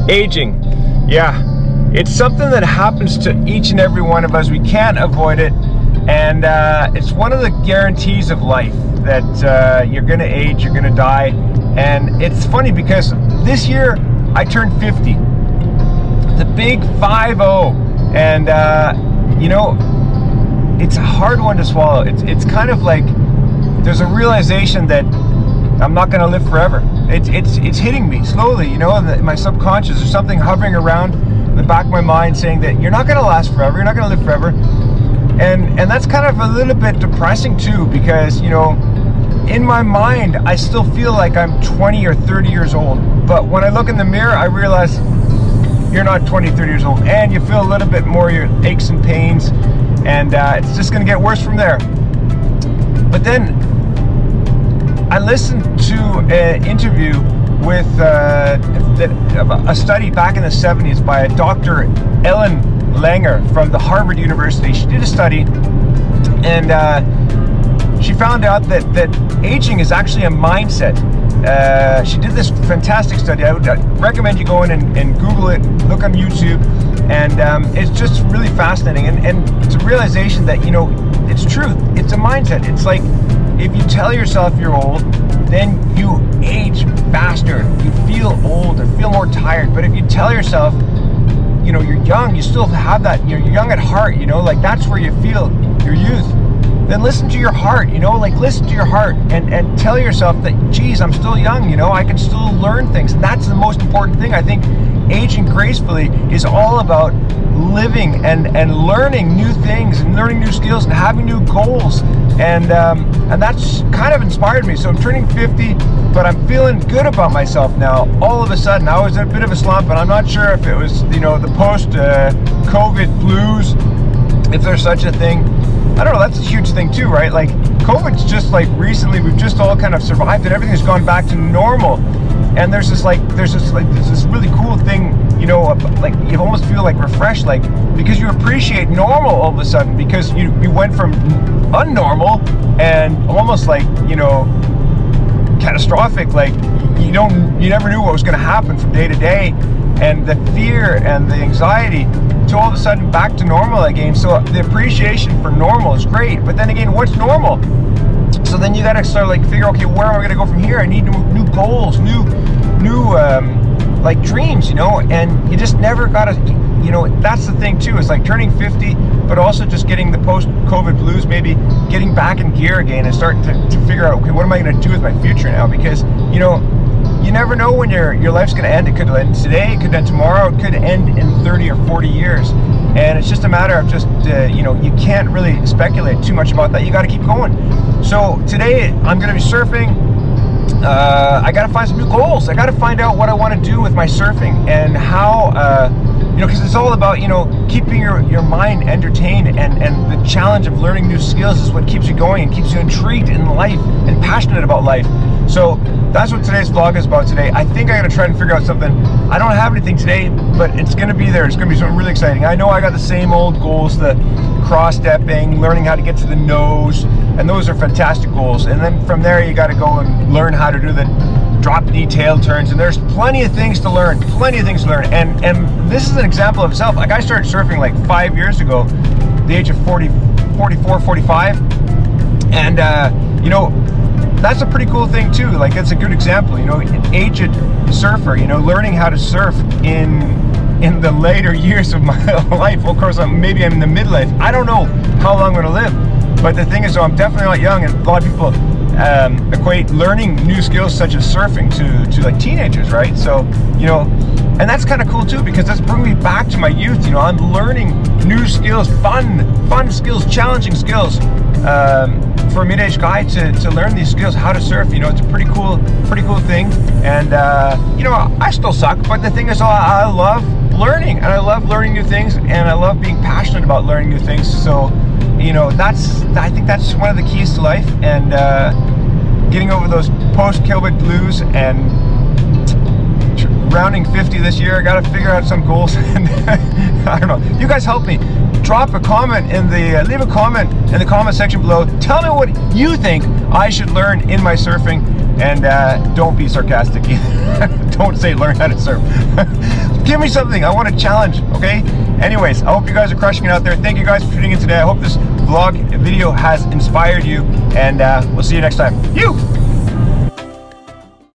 Aging, yeah, it's something that happens to each and every one of us. We can't avoid it, and it's one of the guarantees of life that you're gonna age, you're gonna die. And it's funny because this year I turned 50, the big 5-0, and you know, it's a hard one to swallow. It's kind of like there's a realization that I'm not going to live forever. It's hitting me slowly, you know, in my subconscious. There's something hovering around in the back of my mind saying that you're not going to last forever, you're not going to live forever. And that's kind of a little bit depressing too, because, you know, in my mind, I still feel like I'm 20 or 30 years old. But when I look in the mirror, I realize you're not 20, 30 years old, and you feel a little bit more your aches and pains, and it's just going to get worse from there. But then I listened to an interview with a study back in the 70s by a Dr. Ellen Langer from the Harvard University. She did a study, and she found out that aging is actually a mindset. She did this fantastic study. I would recommend you go in and Google it, look on YouTube, and it's just really fascinating. And it's a realization that, you know, it's truth. It's a mindset. It's like, if you tell yourself you're old, then you age faster. You feel old or feel more tired. But if you tell yourself, you know, you're young, you still have that, you're young at heart, you know, like that's where you feel your youth. Then listen to your heart, you know, like listen to your heart and tell yourself that, geez, I'm still young, you know, I can still learn things. And that's the most important thing. I think aging gracefully is all about living and learning new things and learning new skills and having new goals. And that's kind of inspired me. So I'm turning 50, but I'm feeling good about myself now. All of a sudden, I was in a bit of a slump, and I'm not sure if it was, you know, the post-COVID blues, if there's such a thing. I don't know, that's a huge thing too, right? Like, COVID's just like recently, we've just all kind of survived and everything's gone back to normal. And there's this really cool thing, you know, like you almost feel like refreshed, like, because you appreciate normal all of a sudden, because you went from unnormal and almost like, you know, catastrophic, like you never knew what was going to happen from day to day, and the fear and the anxiety, to all of a sudden back to normal again. So the appreciation for normal is great, but then again, what's normal? So then you gotta start like figure, okay, where am I gonna go from here? I need new goals, new like dreams, you know, and you just never gotta, you know, that's the thing too, is like turning 50, but also just getting the post-COVID blues, maybe getting back in gear again and starting to figure out, okay, what am I gonna do with my future now? Because, you know, you never know when your life's going to end. It could end today, it could end tomorrow, it could end in 30 or 40 years. And it's just a matter of just, you know, you can't really speculate too much about that. You got to keep going. So today I'm going to be surfing. I got to find some new goals. I got to find out what I want to do with my surfing and how, you know, because it's all about, you know, keeping your mind entertained, and the challenge of learning new skills is what keeps you going and keeps you intrigued in life and passionate about life. So that's what today's vlog is about today. I think I gotta try and figure out something. I don't have anything today, but it's gonna be there. It's gonna be something really exciting. I know I got the same old goals, the cross-stepping, learning how to get to the nose, and those are fantastic goals. And then from there, you gotta go and learn how to do the drop knee tail turns, and there's plenty of things to learn, and this is an example of itself. Like, I started surfing like 5 years ago, the age of 44, 45, and you know, that's a pretty cool thing too. Like, that's a good example, you know, an aged surfer, you know, learning how to surf in the later years of my life. Well, of course, maybe I'm in the midlife. I don't know how long I'm gonna live, but the thing is, though, I'm definitely not young, and a lot of people equate learning new skills such as surfing to like teenagers, right? So, you know, and that's kind of cool too, because that's bringing me back to my youth. You know, I'm learning new skills, fun skills, challenging skills, for a mid-aged guy to learn these skills, how to surf. You know, it's a pretty cool thing. And you know, I still suck, but the thing is, I love learning, and I love learning new things, and I love being passionate about learning new things. So, you know, I think that's one of the keys to life, and getting over those post-COVID blues and rounding 50 this year. I got to figure out some goals. I don't know. You guys help me. Drop a comment in the, leave a comment in the comment section below. Tell me what you think I should learn in my surfing, and don't be sarcastic either. Don't say learn how to surf. Give me something. I want a challenge, okay? Anyways, I hope you guys are crushing it out there. Thank you guys for tuning in today. I hope this vlog video has inspired you, and we'll see you next time. You!